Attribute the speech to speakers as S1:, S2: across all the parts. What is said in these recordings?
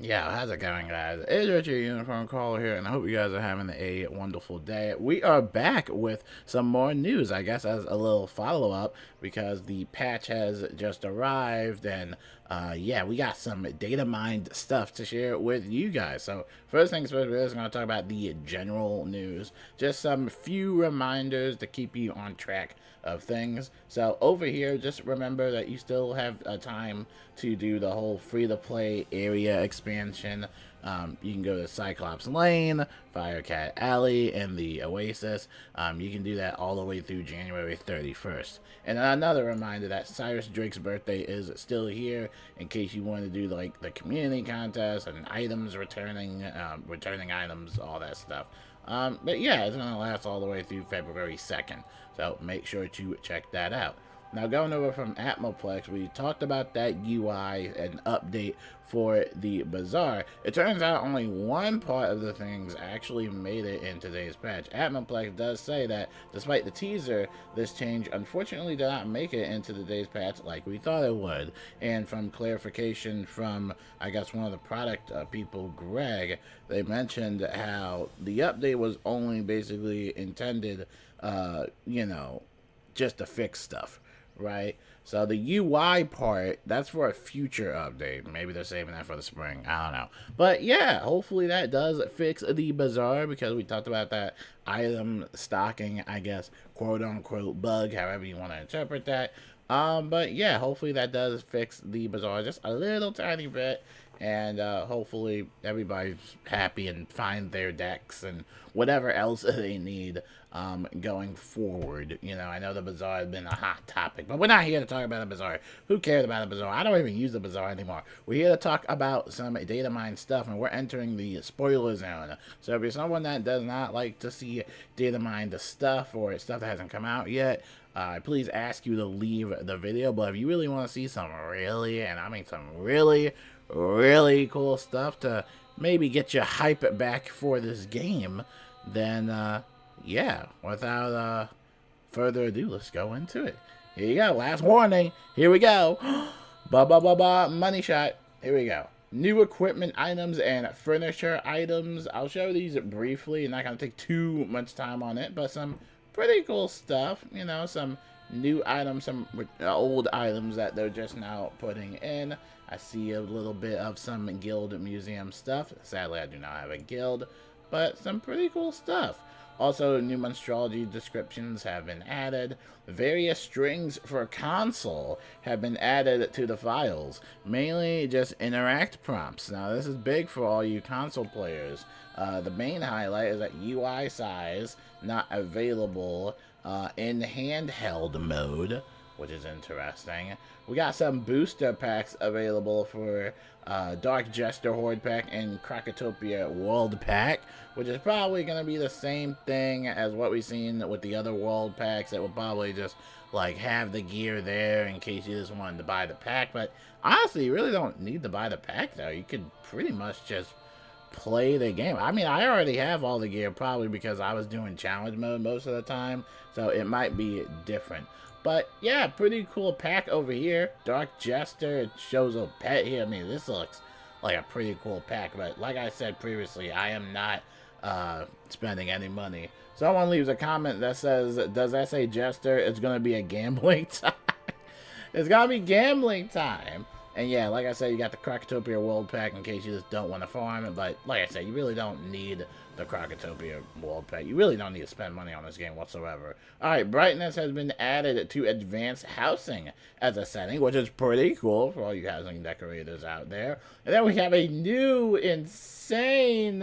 S1: Yeah, how's it going, guys? It's Richard Uniform Caller here, and I hope you guys are having a wonderful day. We are back with some more news, I guess, as a little follow up because the patch has just arrived, and yeah, we got some data mined stuff to share with you guys. So, first things first, we're just going to talk about the general news, just some few reminders to keep you on track of things. So over here, just remember that you still have time to do the whole free-to-play area expansion. You can go to Cyclops Lane, Firecat Alley, and the Oasis. You can do that all the way through January 31st. And another reminder that Cyrus Drake's birthday is still here in case you want to do like the community contest and items returning items, all that stuff. But yeah, it's going to last all the way through February 2nd. So make sure to check that out. Now, going over from Atmoplex, we talked about that UI and update for the Bazaar. It turns out only one part of the things actually made it in today's patch. Atmoplex does say that, despite the teaser, this change unfortunately did not make it into today's patch like we thought it would. And from clarification from, I guess, one of the product people, Greg, they mentioned how the update was only basically intended, just to fix stuff, right? So the UI part, that's for a future update. Maybe they're saving that for the spring. I don't know. But yeah, hopefully that does fix the Bazaar because we talked about that item stocking, I guess, quote unquote bug, however you want to interpret that. But yeah, hopefully that does fix the Bazaar just a little tiny bit. And hopefully everybody's happy and find their decks and whatever else they need going forward. I know the Bazaar has been a hot topic, but we're not here to talk about the Bazaar. Who cares about the Bazaar? I don't even use the Bazaar anymore. We're here to talk about some data mine stuff, and we're entering the spoiler zone. So if you're someone that does not like to see data mine the stuff or stuff that hasn't come out yet, please ask you to leave the video. But if you really want to see some really, and I mean some really cool stuff to maybe get your hype back for this game, then yeah, without further ado, let's go into it. Here you go. Last warning. Here we go. Money shot. Here we go. New equipment items and furniture items. I'll show these briefly. Not going to take too much time on it, but some pretty cool stuff. Some new items, some old items that they're just now putting in. I see a little bit of some guild museum stuff. Sadly, I do not have a guild, but some pretty cool stuff. Also, new monstrology descriptions have been added. Various strings for console have been added to the files, mainly just interact prompts. Now, this is big for all you console players. The main highlight is that UI size not available in handheld mode, which is interesting. We got some booster packs available for Dark Jester Horde Pack and Krakatopia World Pack, which is probably going to be the same thing as what we've seen with the other World Packs. That will probably just like have the gear there in case you just wanted to buy the pack. But honestly, you really don't need to buy the pack though. You could pretty much just play the game. I mean, I already have all the gear probably because I was doing challenge mode most of the time, so it might be different. But yeah, pretty cool pack over here. Dark Jester, it shows a pet here. I mean, this looks like a pretty cool pack, but like I said previously, I am not spending any money. Someone leaves a comment that says, does that say Jester? It's gonna be a gambling time. It's gonna be gambling time. And yeah, like I said, you got the Krakatopia World Pack in case you just don't want to farm it. But like I said, you really don't need the Krakatopia World Pack. You really don't need to spend money on this game whatsoever. Alright, brightness has been added to advanced housing as a setting, which is pretty cool for all you housing decorators out there. And then we have a new insane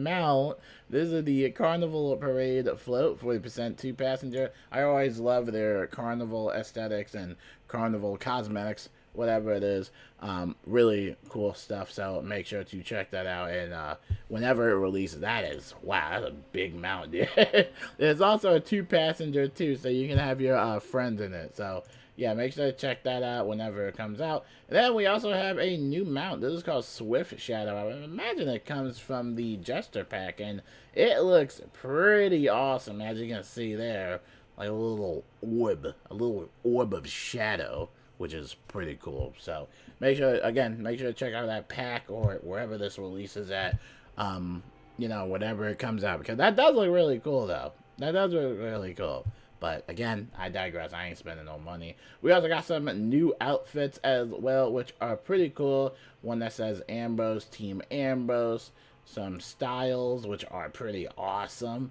S1: mount. This is the Carnival Parade float, 40% two passenger. I always love their carnival aesthetics and carnival cosmetics, whatever it is. Really cool stuff, so make sure to check that out. And whenever it releases, wow, that's a big mount. There's also a two passenger too, so you can have your friends in it. So yeah, make sure to check that out whenever it comes out. And then we also have a new mount. This is called Swift Shadow. I imagine it comes from the Jester pack, and it looks pretty awesome, as you can see there. Like a little orb of shadow. which is pretty cool. So make sure to check out that pack or wherever this releases at. Whenever it comes out, because that does look really cool though. That does look really cool. But again, I digress. I ain't spending no money. We also got some new outfits as well, which are pretty cool. One that says Ambrose, Team Ambrose. Some styles, which are pretty awesome.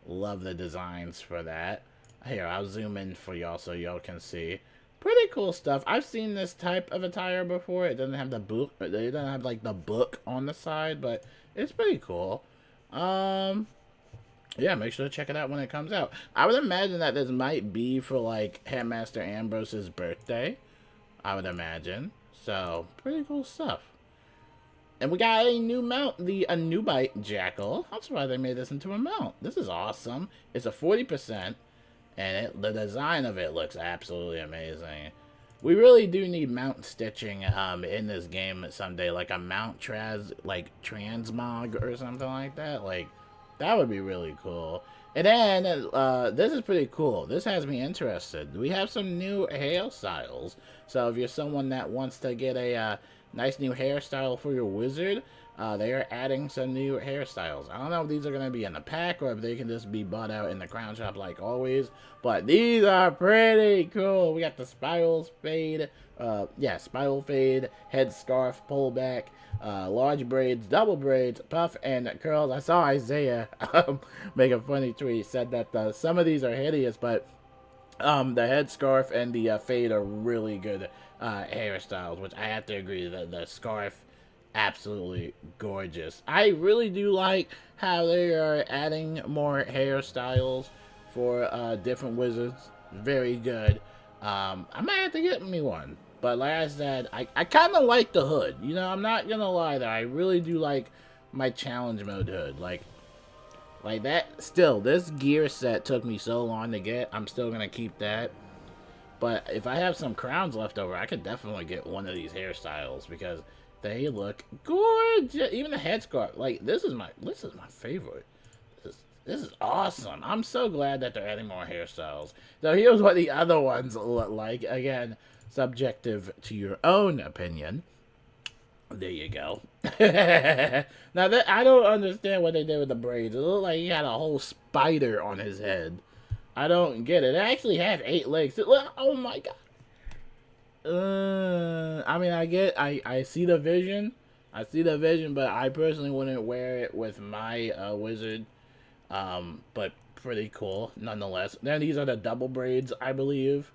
S1: Love the designs for that. Here, I'll zoom in for y'all so y'all can see. Pretty cool stuff. I've seen this type of attire before. It doesn't have the book. It doesn't have like the book on the side, but it's pretty cool. Yeah, make sure to check it out when it comes out. I would imagine that this might be for like Headmaster Ambrose's birthday. I would imagine. So, pretty cool stuff. And we got a new mount, the Anubite Jackal. I'm surprised they made this into a mount. This is awesome. It's a 40%, and the design of it looks absolutely amazing. We really do need mount stitching in this game someday, like a mount transmog or something like that. Like, that would be really cool. And then, this is pretty cool. This has me interested. We have some new hairstyles. So if you're someone that wants to get a nice new hairstyle for your wizard, they are adding some new hairstyles. I don't know if these are going to be in the pack or if they can just be bought out in the crown shop like always. But these are pretty cool. We got the spiral fade, spiral fade, head scarf, pullback, large braids, double braids, puff, and curls. I saw Isaiah make a funny tweet. He said that some of these are hideous, but the headscarf and the fade are really good hairstyles, which I have to agree that the scarf, absolutely gorgeous. I really do like how they are adding more hairstyles for different wizards. Very good. I might have to get me one. But like I said, I kind of like the hood. You know, I'm not going to lie there. I really do like my challenge mode hood. Like that. Still, this gear set took me so long to get. I'm still going to keep that. But if I have some crowns left over, I could definitely get one of these hairstyles because they look gorgeous. Even the headscarf. Like, this is my favorite. This is awesome. I'm so glad that they're adding more hairstyles. So here's what the other ones look like. Again, subjective to your own opinion. There you go. Now, I don't understand what they did with the braids. It looked like he had a whole spider on his head. I don't get it. It actually has 8 legs. Oh my god. I mean, I see the vision. I see the vision, but I personally wouldn't wear it with my wizard. But pretty cool, nonetheless. Then these are the double braids, I believe.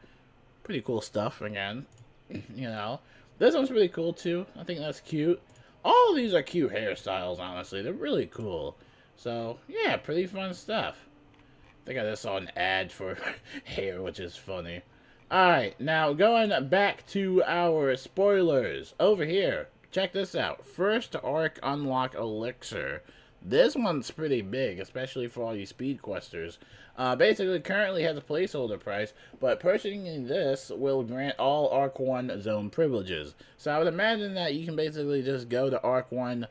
S1: Pretty cool stuff, again. You know. This one's pretty cool, too. I think that's cute. All of these are cute hairstyles, honestly. They're really cool. So, yeah, pretty fun stuff. I think I just saw an ad for hair, which is funny. Alright, now going back to our spoilers. Over here, check this out. First arc Unlock Elixir. This one's pretty big, especially for all you speed questers. Basically, currently has a placeholder price, but purchasing this will grant all Arc 1 zone privileges. So I would imagine that you can basically just go to Arc 1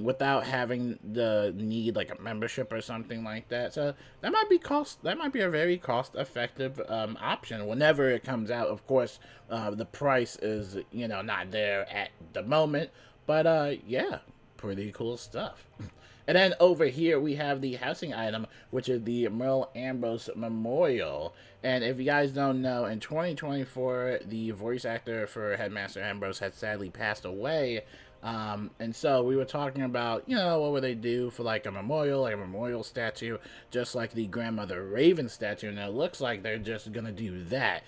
S1: without having the need like a membership or something like that. So that might be a very cost-effective option whenever it comes out. Of course, the price is, not there at the moment, but yeah, pretty cool stuff. And then over here, we have the housing item, which is the Merl Ambrose Memorial. And if you guys don't know, in 2024, the voice actor for Headmaster Ambrose had sadly passed away. And so we were talking about, what would they do for like a memorial statue, just like the Grandmother Raven statue. And it looks like they're just going to do that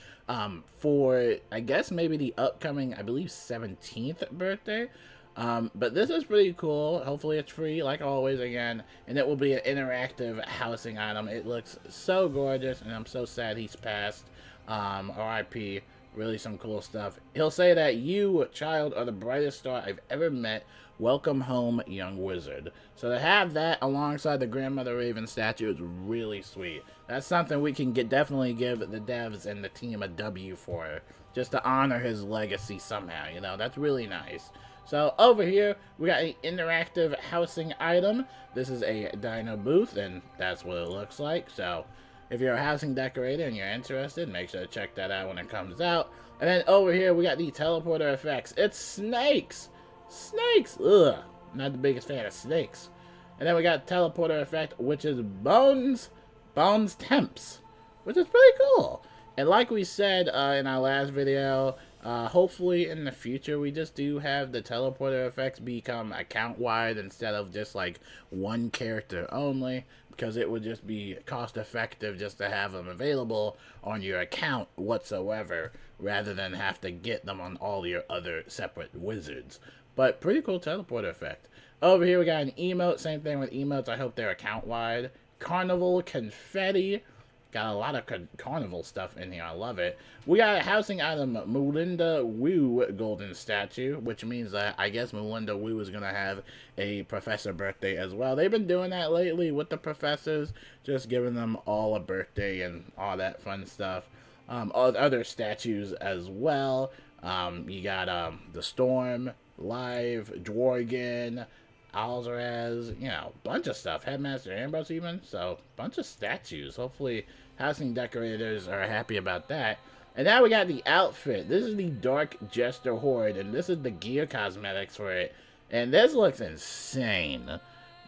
S1: for, I guess, maybe the upcoming, I believe, 17th birthday. But this is pretty cool. Hopefully it's free, like always, again. And it will be an interactive housing item. It looks so gorgeous, and I'm so sad he's passed. R.I.P. Really some cool stuff. He'll say that you, child, are the brightest star I've ever met. Welcome home, young wizard. So to have that alongside the Grandmother Raven statue is really sweet. That's something we can definitely give the devs and the team a W for, just to honor his legacy somehow, That's really nice. So over here, we got an interactive housing item. This is a dino booth, and that's what it looks like. So, If you're a housing decorator and you're interested, make sure to check that out when it comes out. And then over here, we got the teleporter effects. It's snakes! Snakes! Ugh. Not the biggest fan of snakes. And then we got teleporter effect, which is bones temps, which is pretty cool. And like we said in our last video, hopefully in the future we just do have the teleporter effects become account wide instead of just like one character only, because it would just be cost effective just to have them available on your account whatsoever, rather than have to get them on all your other separate wizards. But pretty cool teleporter effect. Over here we got an emote, same thing with emotes. I hope they're account wide. Carnival confetti. Got a lot of carnival stuff in here. I love it. We got a housing item, Melinda Wu golden statue, which means that I guess Melinda Wu is going to have a professor birthday as well. They've been doing that lately with the professors, just giving them all a birthday and all that fun stuff. Other statues as well. You got the Storm, Live, Dworgen, Alzaraz, you know, bunch of stuff. Headmaster Ambrose even. So, bunch of statues. Hopefully, housing decorators are happy about that. And now we got the outfit. This is the Dark Jester Horde, and this is the gear cosmetics for it. And this looks insane.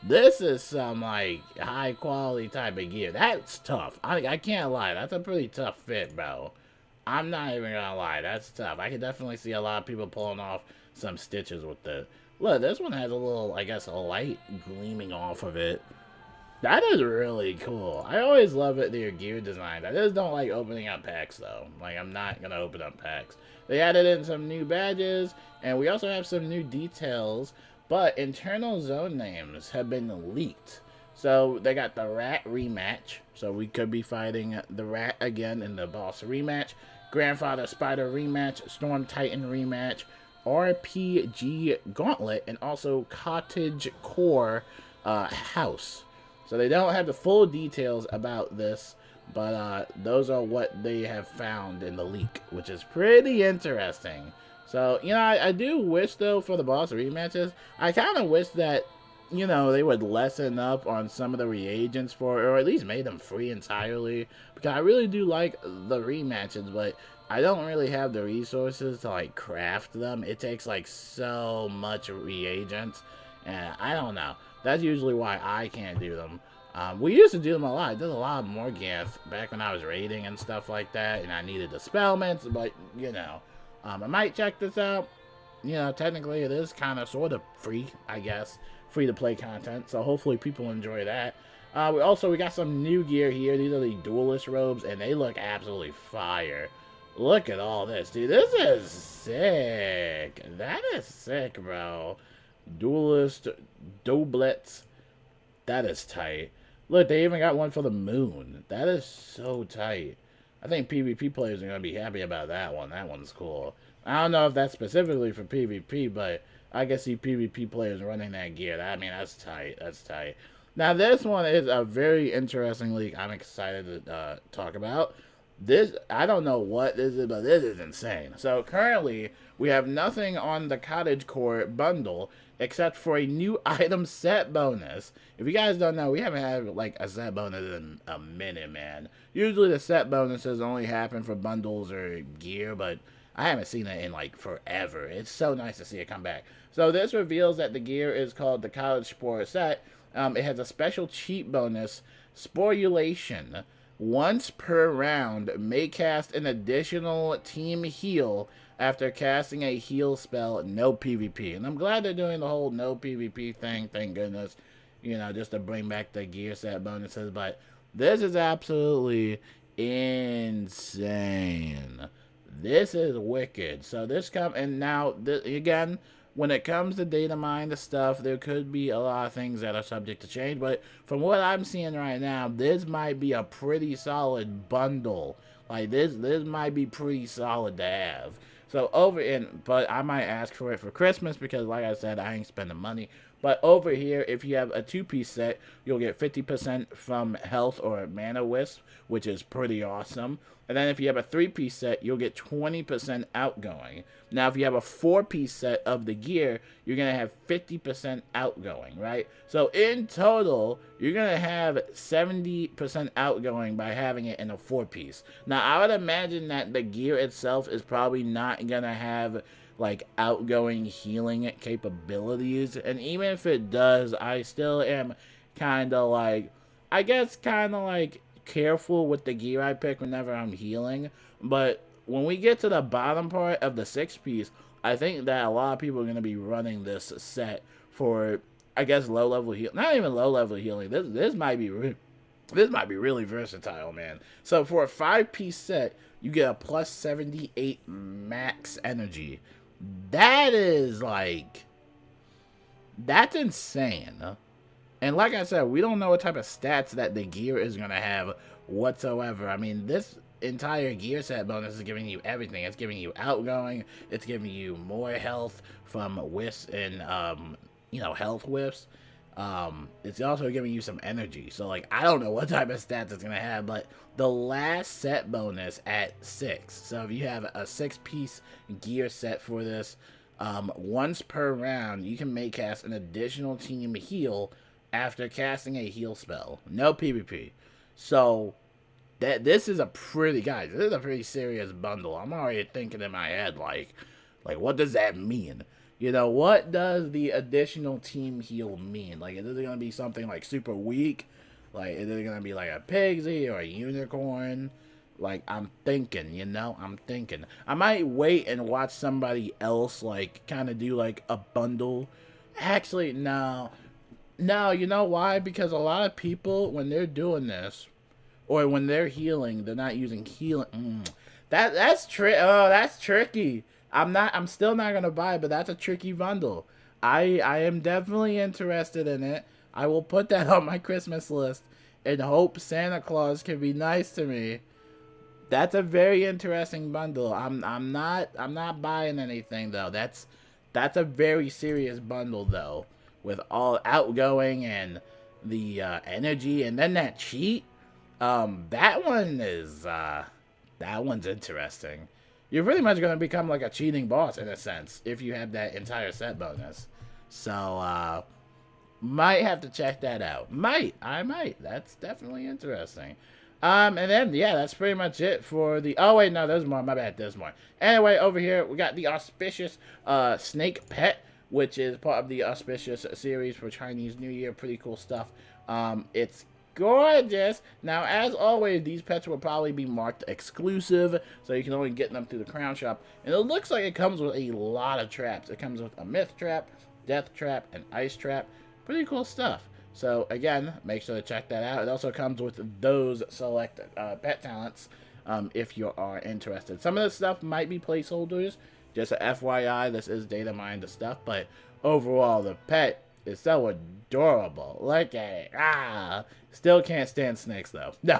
S1: This is some, like, high-quality type of gear. That's tough. I can't lie. That's a pretty tough fit, bro. I'm not even gonna lie. That's tough. I can definitely see a lot of people pulling off some stitches with this. Look, this one has a little, I guess, a light gleaming off of it. That is really cool. I always love it, their gear design. I just don't like opening up packs, though. Like, I'm not going to open up packs. They added in some new badges, and we also have some new details, but internal zone names have been leaked. So, they got the Rat rematch, so we could be fighting the Rat again in the boss rematch. Grandfather Spider rematch, Storm Titan rematch, RPG Gauntlet, and also Cottage Core House. So they don't have the full details about this, but those are what they have found in the leak, which is pretty interesting. So, you know, I do wish, though, for the boss rematches, I kind of wish that, you know, they would lessen up on some of the reagents for, or at least made them free entirely, because I really do like the rematches, but I don't really have the resources to, like, craft them. It takes, like, so much reagents, and I don't know. That's usually why I can't do them. We used to do them a lot. I did a lot of Morganth back when I was raiding and stuff like that, and I needed the spellments, but, you know, I might check this out. You know, technically it is kind of sort of free, I guess. Free to play content, so hopefully people enjoy that. We got some new gear here. These are the duelist robes, and they look absolutely fire. Look at all this, dude. This is sick. That is sick, bro. Duelist doublets. That is tight. Look, they even got one for the moon. That is so tight. I think PvP players are going to be happy about that one. That one's cool. I don't know if that's specifically for PvP, but I can see PvP players running that gear. I mean, that's tight. That's tight. Now, this one is a very interesting leak I'm excited to talk about. This, I don't know what this is, but this is insane. So, currently, we have nothing on the Cottage Core bundle except for a new item set bonus. If you guys don't know, we haven't had, like, a set bonus in a minute, man. Usually, the set bonuses only happen for bundles or gear, but I haven't seen it in, like, forever. It's so nice to see it come back. So, this reveals that the gear is called the College Spore set. It has a special cheat bonus, Sporulation. Once per round, may cast an additional team heal after casting a heal spell, no PvP. And I'm glad they're doing the whole no PvP thing, thank goodness. You know, just to bring back the gear set bonuses. But this is absolutely insane. This is wicked. So this and now, again, when it comes to data mine stuff, there could be a lot of things that are subject to change. But from what I'm seeing right now, this might be a pretty solid bundle. Like, this might be pretty solid to have. So, but I might ask for it for Christmas because, like I said, I ain't spending money. But over here, if you have a 2-piece set, you'll get 50% from health or mana wisp, which is pretty awesome. And then if you have a 3-piece set, you'll get 20% outgoing. Now, if you have a 4-piece set of the gear, you're going to have 50% outgoing, right? So in total, you're going to have 70% outgoing by having it in a 4-piece. Now, I would imagine that the gear itself is probably not going to have like outgoing healing capabilities. And even if it does, I still am kind of like, I guess kind of like careful with the gear I pick whenever I'm healing. But when we get to the bottom part of the 6-piece, I think that a lot of people are going to be running this set for, I guess, low level heal. Not even low level healing. This might be really versatile, man. So for a 5-piece set, you get a plus 78 max energy. That is like, that's insane. And like I said, we don't know what type of stats that the gear is going to have whatsoever. I mean, this entire gear set bonus is giving you everything. It's giving you outgoing. It's giving you more health from whiffs and, health whiffs. It's also giving you some energy. So, like, I don't know what type of stats it's going to have, but the last set bonus at 6. So, if you have a 6-piece gear set for this, once per round, you can make cast an additional team heal after casting a heal spell. No PvP. So, this is a pretty serious bundle. I'm already thinking in my head, like what does that mean? You know, what does the additional team heal mean? Like, is it going to be something, like, super weak? Like, is it going to be, like, a Pigsy or a Unicorn? Like, I'm thinking. I might wait and watch somebody else, like, kind of do, like, a bundle. Actually, no. No, you know why? Because a lot of people, when they're doing this, or when they're healing, they're not using healing. That's tricky. I'm still not gonna buy it, but that's a tricky bundle. I am definitely interested in it. I will put that on my Christmas list and hope Santa Claus can be nice to me. That's a very interesting bundle. I'm not buying anything though. That's a very serious bundle though, with all outgoing and the energy, and then that cheat. That one's interesting. You're pretty much going to become like a cheating boss in a sense if you have that entire set bonus. So, might have to check that out. I might. That's definitely interesting. And then, yeah, that's pretty much it for the... Oh, wait, no, there's more. My bad, there's more. Anyway, over here, we got the auspicious snake pet, which is part of the auspicious series for Chinese New Year. Pretty cool stuff. It's gorgeous. Now, as always, these pets will probably be marked exclusive, so you can only get them through the crown shop. And it looks like it comes with a lot of traps. It comes with a myth trap, death trap, and ice trap. Pretty cool stuff. So, again, make sure to check that out. It also comes with those select pet talents if you are interested. Some of this stuff might be placeholders. Just a FYI, this is data mined stuff, but overall, the pet is so adorable. Look at it. Still can't stand snakes, though. No,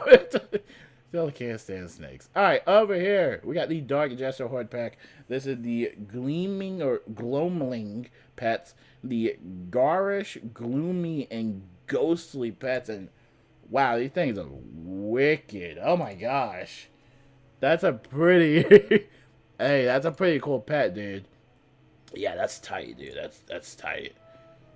S1: still can't stand snakes. All right, over here, we got the Dark Jester Horde pack. This is the Gleaming or Gloamling pets, the Garish, Gloomy, and Ghostly pets. And wow, these things are wicked. Oh my gosh. That's a pretty... hey, that's a pretty cool pet, dude. Yeah, that's tight, dude. That's tight.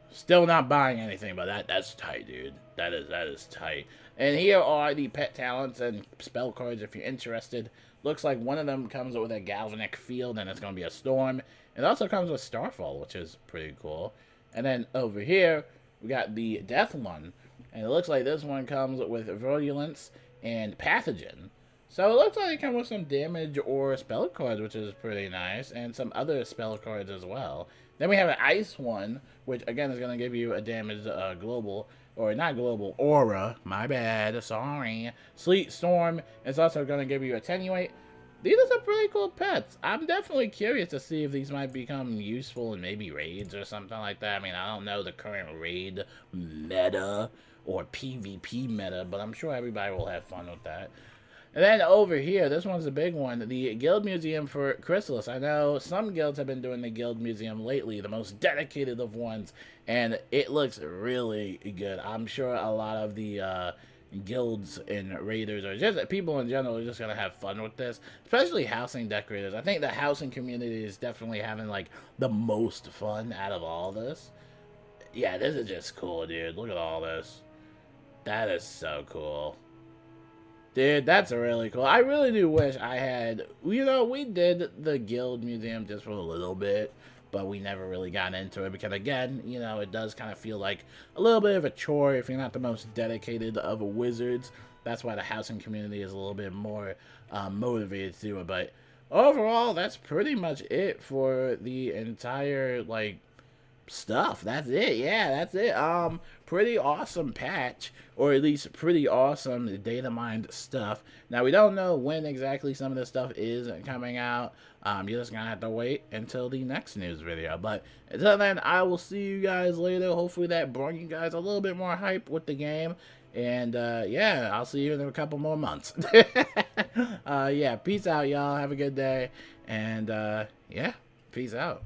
S1: Still not buying anything, but that's tight, dude. That is tight. And here are the pet talents and spell cards if you're interested. Looks like one of them comes with a Galvanic Field, and it's going to be a Storm. It also comes with Starfall, which is pretty cool. And then over here, we got the Death one. And it looks like this one comes with Virulence and Pathogen. So it looks like it comes with some damage or spell cards, which is pretty nice. And some other spell cards as well. Then we have an Ice one, which again is going to give you a damage global, or not global, aura. My bad, sorry. Sleet Storm. It's also going to give you Attenuate. These are some pretty cool pets. I'm definitely curious to see if these might become useful in maybe raids or something like that. I mean, I don't know the current raid meta or PvP meta, but I'm sure everybody will have fun with that. And then over here, this one's a big one, the Guild Museum for Chrysalis. I know some guilds have been doing the Guild Museum lately, the most dedicated of ones, and it looks really good. I'm sure a lot of the guilds and raiders, or just people in general, are just gonna have fun with this, especially housing decorators. I think the housing community is definitely having like the most fun out of all this. Yeah, this is just cool, dude. Look at all this. That is so cool. Dude, that's really cool. I really do wish I had, we did the guild museum just for a little bit, but we never really got into it because, again, it does kind of feel like a little bit of a chore if you're not the most dedicated of wizards. That's why the housing community is a little bit more motivated to do it. But overall, that's pretty much it for the entire, like, stuff. That's it. Yeah, that's it. Pretty awesome patch, or at least pretty awesome data mined stuff. Now we don't know when exactly some of this stuff is coming out. You're just gonna have to wait until the next news video. But until then, I will see you guys later. Hopefully that brought you guys a little bit more hype with the game. And yeah, I'll see you in a couple more months. Yeah, peace out, y'all. Have a good day. And yeah, peace out.